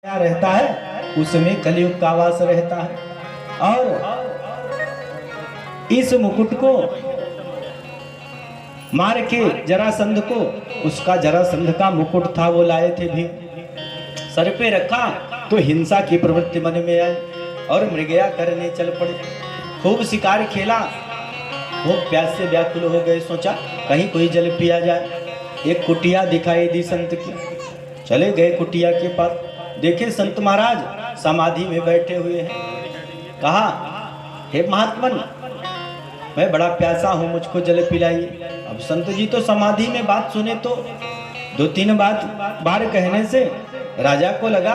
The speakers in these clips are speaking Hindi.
क्या रहता है, उसमें कलयुग का वास रहता है। और इस मुकुट को मार के जरासंध को, उसका जरासंध का मुकुट था वो लाए थे भी, सर पे रखा तो हिंसा की प्रवृत्ति मन में आई और मृगया करने चल पड़े। खूब शिकार खेला, वो प्यास से व्याकुल हो गए, सोचा कहीं कोई जल पिया जाए। एक कुटिया दिखाई दी संत की, चले गए कुटिया के पास, देखे संत महाराज समाधि में बैठे हुए हैं। कहा, हे महात्मन, मैं बड़ा प्यासा हूँ, मुझको जल पिलाइए। अब संत जी तो समाधि में बात सुने तो दो तीन बार कहने से राजा को लगा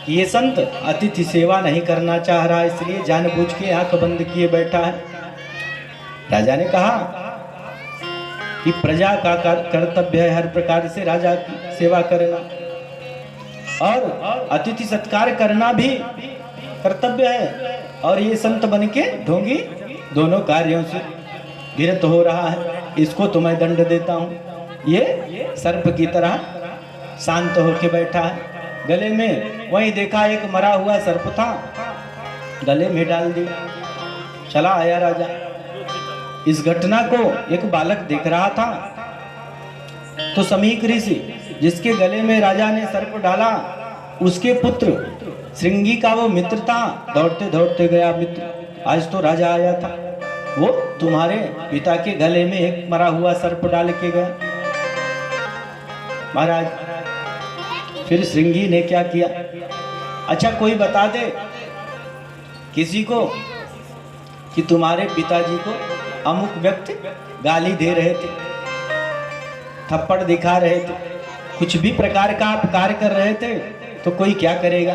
कि ये संत अतिथि सेवा नहीं करना चाह रहा, इसलिए जानबूझ के आंख बंद किए बैठा है। राजा ने कहा कि प्रजा का कर्तव्य है हर प्रकार से राजा की सेवा करना, और अतिथि सत्कार करना भी कर्तव्य है। और ये संत बन के ढोंगी दोनों कार्यों से विरत हो रहा है, इसको तो मैं दंड देता हूँ। ये सर्प की तरह शांत होके बैठा है। गले में वही देखा एक मरा हुआ सर्प था, गले में डाल दिया, चला आया राजा। इस घटना को एक बालक देख रहा था, तो समीक ऋषि जिसके गले में राजा ने सर्प डाला, उसके पुत्र श्रृंगी का वो मित्र था, दौड़ते दौड़ते गया। मित्र, आज तो राजा आया था, वो तुम्हारे पिता के गले में एक मरा हुआ सर्प डाल के गया। महाराज, फिर श्रृंगी ने क्या किया? अच्छा कोई बता दे किसी को कि तुम्हारे पिताजी को अमुक व्यक्ति गाली दे रहे थे, थप्पड़ दिखा रहे थे, कुछ भी प्रकार का अपकार कर रहे थे, तो कोई क्या करेगा?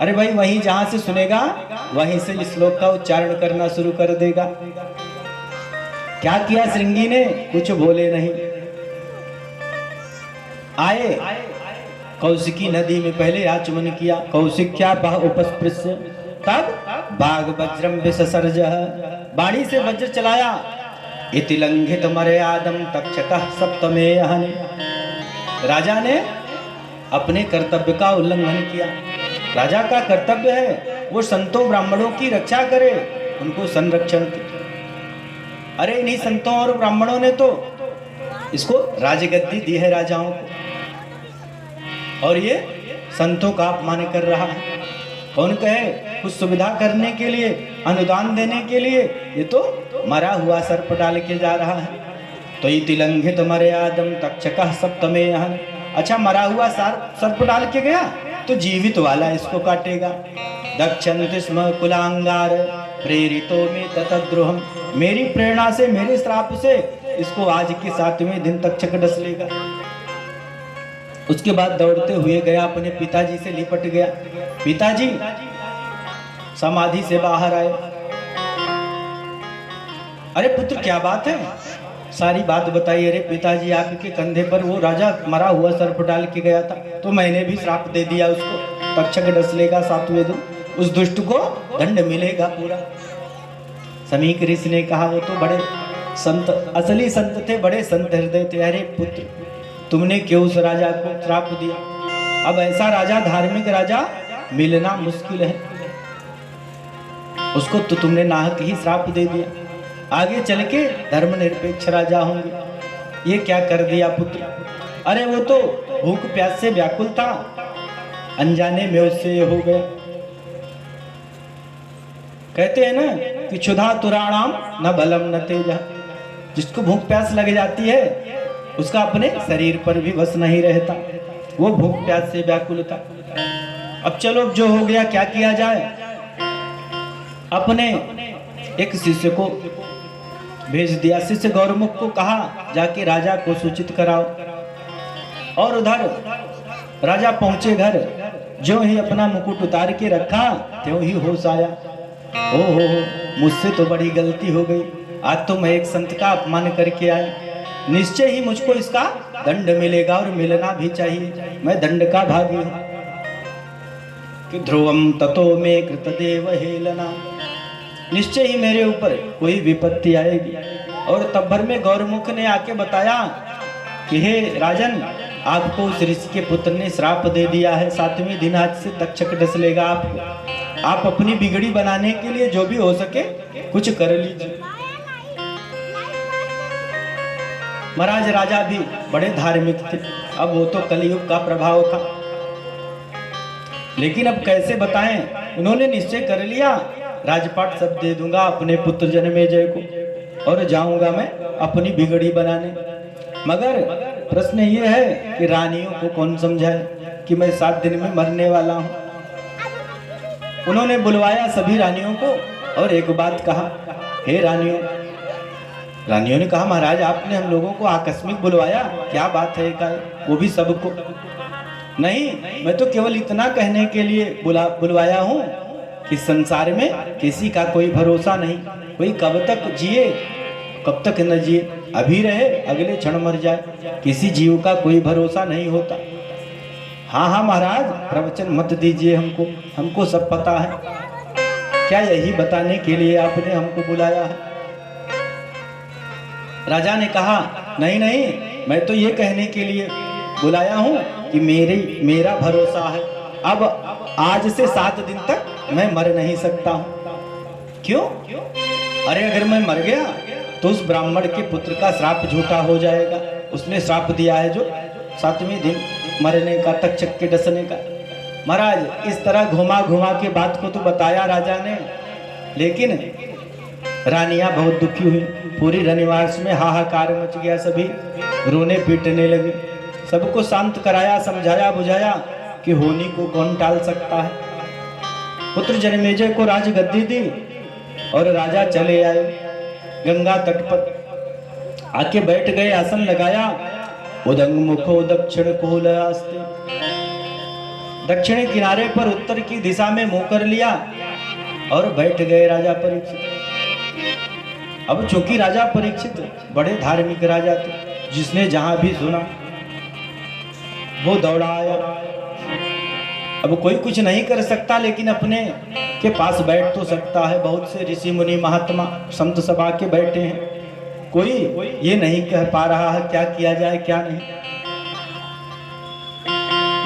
अरे भाई, वहीं जहां से सुनेगा वहीं से इस श्लोक का उच्चारण करना शुरू कर देगा। क्या किया श्रृंगी ने? कुछ बोले नहीं। आए कौशिकी नदी में पहले आचमन किया, कौशिक्या बह उपस्पृश्य, तब बाघ वज्रम विससर्ज, बाणी से वज्र चलाया। इति लंघित मर्यादम तक्षकः सप्तमे हने, राजा ने अपने कर्तव्य का उल्लंघन किया। राजा का कर्तव्य है वो संतों ब्राह्मणों की रक्षा करे, उनको संरक्षण की। अरे इन्हीं संतों और ब्राह्मणों ने तो इसको राजगद्दी दी है राजाओं को, और ये संतों का अपमान कर रहा है। कौन कहे कुछ सुविधा करने के लिए, अनुदान देने के लिए, ये तो मरा हुआ सर्प डाल के जा रहा है। तो इति लंघित मर्यादम तक्षकः सप्तमे हने। अच्छा, मरा हुआ सर्प डाल के गया तो जीवित वाला इसको काटेगा। दक्षन्ति स्म कुलांगार प्रेरितो में ततद्रोहम, मेरी प्रेरणा से, मेरे श्राप से इसको आज के 7वें दिन तक्षक डस लेगा। उसके बाद दौड़ते हुए गया, अपने पिताजी से लिपट गया। पिताजी समाधि से बाहर आए। अरे पुत्र, क्या बात है? सारी बात बताई। अरे पिताजी, आपके कंधे पर वो राजा मरा हुआ सर्प डाल के गया था, तो मैंने भी श्राप दे दिया उसको, तक्षक डस लेगा 7वें दिन, उस दुष्ट को दंड मिलेगा पूरा। समीक ऋषि ने कहा, वो तो बड़े संत, असली संत थे, बड़े संत हृदय थे। अरे पुत्र, तुमने क्यों उस राजा को श्राप दिया? अब ऐसा राजा, धार्मिक राजा मिलना मुश्किल है, उसको तो तुमने नाहक ही श्राप दे दिया। आगे चल के धर्मनिरपेक्ष राजा होंगे, ये क्या कर दिया पुत्र? अरे वो तो भूख प्यास से व्याकुल था, अनजाने में उससे ये हो गया। कहते हैं ना कि क्षुधा तुराणाम न बलम न तेजा, जिसको भूख प्यास लग जाती है उसका अपने शरीर पर भी बस नहीं रहता, वो भूख प्यास से व्याकुल था। अब चलो, जो हो गया क्या किया जाए? अपने एक शिष्य को भेज दिया, शिष्य गौरमुख को कहा जाके राजा को सूचित कराओ। और उधर राजा पहुंचे घर, जो ही अपना मुकुट उतार के रखा त्यों ही होश आया। ओ हो, मुझसे तो बड़ी गलती हो गई, आज तो मैं एक संत का अपमान करके आया, निश्चय ही मुझको इसका दंड मिलेगा, और मिलना भी चाहिए, मैं दंड का भागी हूं। कि ध्रुवम ततो में कृतदेव हेलना, निश्चय ही मेरे ऊपर कोई विपत्ति आएगी। और तब भर में गौरमुख ने आके बताया कि हे राजन, आपको उस ऋषि के पुत्र ने श्राप दे दिया है, 7वें दिन आज से तक्षक डस लेगा आपको। आप अपनी बिगड़ी बनाने के लिए जो भी हो सके कुछ कर लीजिए। महाराज राजा भी बड़े धार्मिक थे, अब वो तो कलयुग का प्रभाव था, लेकिन अब कैसे बताएं। उन्होंने निश्चय कर लिया, राजपाट सब दे दूंगा अपने पुत्र जन्मेजय को और जाऊंगा मैं अपनी बिगड़ी बनाने। मगर प्रश्न ये है कि रानियों को कौन समझाए कि मैं 7 दिन में मरने वाला हूं। उन्होंने बुलवाया सभी रानियों को और एक बात कहा, हे रानियों। रानियों ने कहा, महाराज आपने हम लोगों को आकस्मिक बुलवाया, क्या बात है वो भी सबको? नहीं, मैं तो केवल इतना कहने के लिए बुलवाया हूँ कि संसार में किसी का कोई भरोसा नहीं, कोई कब तक जिए कब तक न जिए, अभी रहे अगले क्षण मर जाए, किसी जीव का कोई भरोसा नहीं होता। हाँ हाँ महाराज, प्रवचन मत दीजिए हमको, हमको सब पता है। क्या यही बताने के लिए आपने हमको बुलाया है? राजा ने कहा, नहीं नहीं, मैं तो ये कहने के लिए बुलाया हूँ कि मेरा भरोसा है, अब आज से 7 दिन तक मैं मर नहीं सकता हूँ। क्यों? अरे अगर मैं मर गया तो उस ब्राह्मण के पुत्र का श्राप झूठा हो जाएगा। उसने श्राप दिया है जो 7वें दिन मरने का, तक्षक के डसने का। महाराज इस तरह घुमा घुमा के बात को तो बताया राजा ने, लेकिन रानियां बहुत दुखी हुई। पूरी रनिवास में हाहाकार मच गया, सभी रोने पीटने लगे। सबको शांत कराया, समझाया बुझाया कि होनी को कौन टाल सकता है। पुत्र जन्मेजय को राजगद्दी दी और राजा चले आए गंगा तट पर, आके बैठ गए, आसन लगाया। उदंग मुखो दक्षिण कोल आस्ते, दक्षिणी किनारे पर उत्तर की दिशा में मुंह कर लिया और बैठ गए राजा परीक्षित। अब चूंकि राजा परीक्षित बड़े धार्मिक राजा थे, जिसने जहां भी सुना वो दौड़ा आया। अब कोई कुछ नहीं कर सकता, लेकिन अपने के पास बैठ तो सकता है। बहुत से ऋषि मुनि महात्मा संत सभा के बैठे हैं, कोई ये नहीं कह पा रहा है क्या किया जाए क्या नहीं।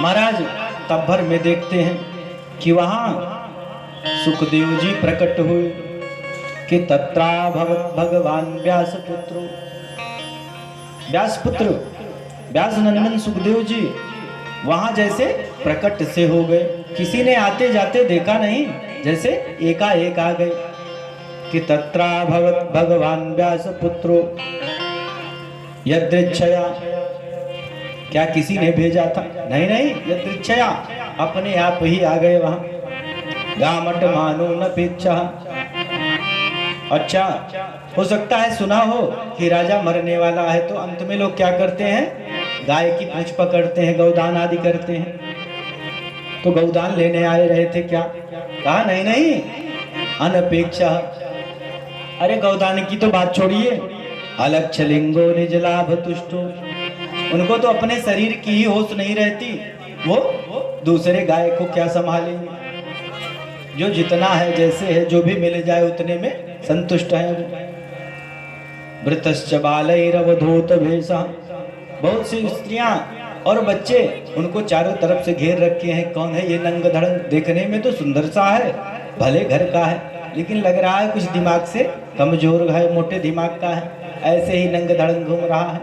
महाराज तब भर में देखते हैं कि वहां सुखदेव जी प्रकट हुए कि तत्रा भगवत भगवान व्यास पुत्रो, व्यास पुत्र व्यास नंदन सुखदेव जी वहां जैसे प्रकट से हो गए। किसी ने आते जाते देखा नहीं, जैसे एकाएक आ गए कि तत्रा भगवत भगवान व्यास पुत्रो यदृच्छया। क्या किसी ने भेजा था? नहीं नहीं, यदृच्छया अपने आप ही आ गए वहां। गामट मानो न पेक्षा। अच्छा, हो सकता है सुना हो कि राजा मरने वाला है, तो अंत में लोग क्या करते हैं, गाय की पूंछ पकड़ते हैं, गौदान आदि करते हैं। तो गौदान लेने आए रहे थे क्या? कहा नहीं नहीं, अनपेक्षा। अरे गौदान की तो बात छोड़िए, अलक्ष लिंगो निज लाभ तुष्टो, उनको तो अपने शरीर की ही होश नहीं रहती, वो दूसरे गाय को क्या संभालेंगे। जो जितना है जैसे है, जो भी मिल जाए उतने में संतुष्ट है। वृतश्च बालैरवधूत भेषा, बहुत सी स्त्रियां और बच्चे उनको चारों तरफ से घेर रखे हैं। कौन है ये नंग धड़ंग? देखने में तो सुंदर सा है, भले घर का है, लेकिन लग रहा है कुछ दिमाग से कमजोर है, मोटे दिमाग का है, ऐसे ही नंग धड़ंग घूम रहा है।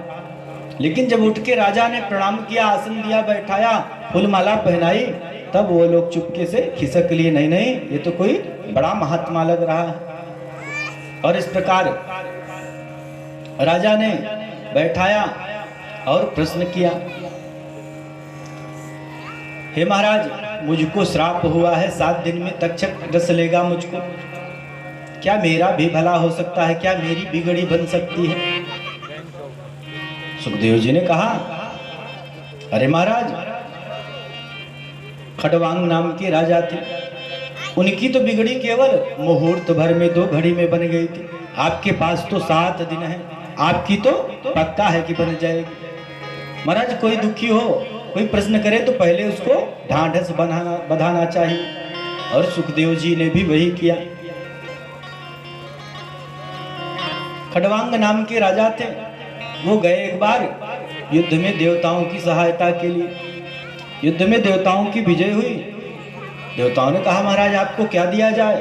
लेकिन जब उठ के राजा ने प्रणाम किया, आसन दिया, बैठाया, फूलमाला पहनाई, तब वो लोग चुपके से खिसक लिए, नहीं नहीं ये तो कोई बड़ा महात्मा लग रहा है। और इस प्रकार राजा ने बैठाया और प्रश्न किया, हे महाराज मुझको श्राप हुआ है, 7 दिन में तक्षक डस लेगा मुझको, क्या मेरा भी भला हो सकता है? क्या मेरी बिगड़ी बन सकती है? सुखदेव जी ने कहा, अरे महाराज खड़वांग नाम के राजा थे, उनकी तो बिगड़ी केवल मुहूर्त भर में 2 घड़ी में बन गई थी। आपके पास तो 7 दिन है, आपकी तो पक्का है कि बन जाएगी। महाराज कोई दुखी हो, कोई प्रश्न करे तो पहले उसको ढांढस बंधाना चाहिए, और सुखदेव जी ने भी वही किया। खड़वांग नाम के राजा थे, वो गए एक बार युद्ध में देवताओं की सहायता के लिए। युद्ध में देवताओं की विजय हुई। देवताओं ने कहा महाराज आपको क्या दिया जाए?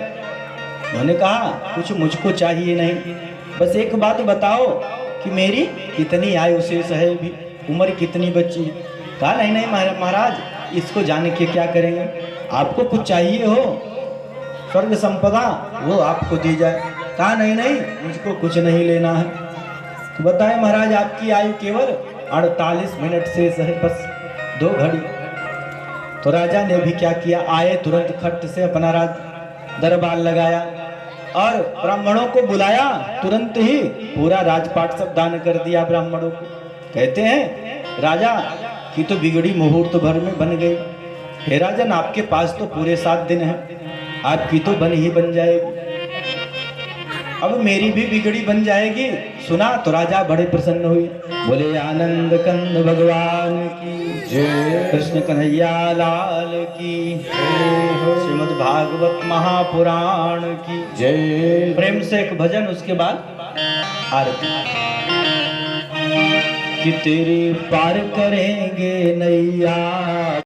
उन्होंने कहा कुछ मुझको चाहिए नहीं, बस एक बात बताओ कि मेरी कितनी आयु शेष है, भी उम्र कितनी बची है। कहा नहीं नहीं महाराज इसको जान के क्या करेंगे, आपको कुछ चाहिए हो स्वर्ग संपदा वो आपको दी जाए। कहा नहीं नहीं मुझको कुछ नहीं लेना है। तो बताए महाराज आपकी आयु केवल 48 मिनट शेष है, बस 2 घड़ी। तो राजा ने भी क्या किया, आए तुरंत खट्ट से अपना राज दरबार लगाया और ब्राह्मणों को बुलाया। तुरंत ही पूरा राजपाट सब दान कर दिया ब्राह्मणों को। कहते हैं राजा की तो बिगड़ी मुहूर्त भर में बन गई। हे राजन आपके पास तो पूरे 7 दिन है, आपकी तो बन ही बन जाएगी, अब मेरी भी बिगड़ी बन जाएगी। सुना तो राजा बड़े प्रसन्न हुए। बोले आनंद कंद भगवान की जय, कृष्ण कन्हैया लाल की जय, श्रीमद् भागवत महापुराण की जय। प्रेम से एक भजन, उसके बाद आरती। कि तेरे पार करेंगे नैया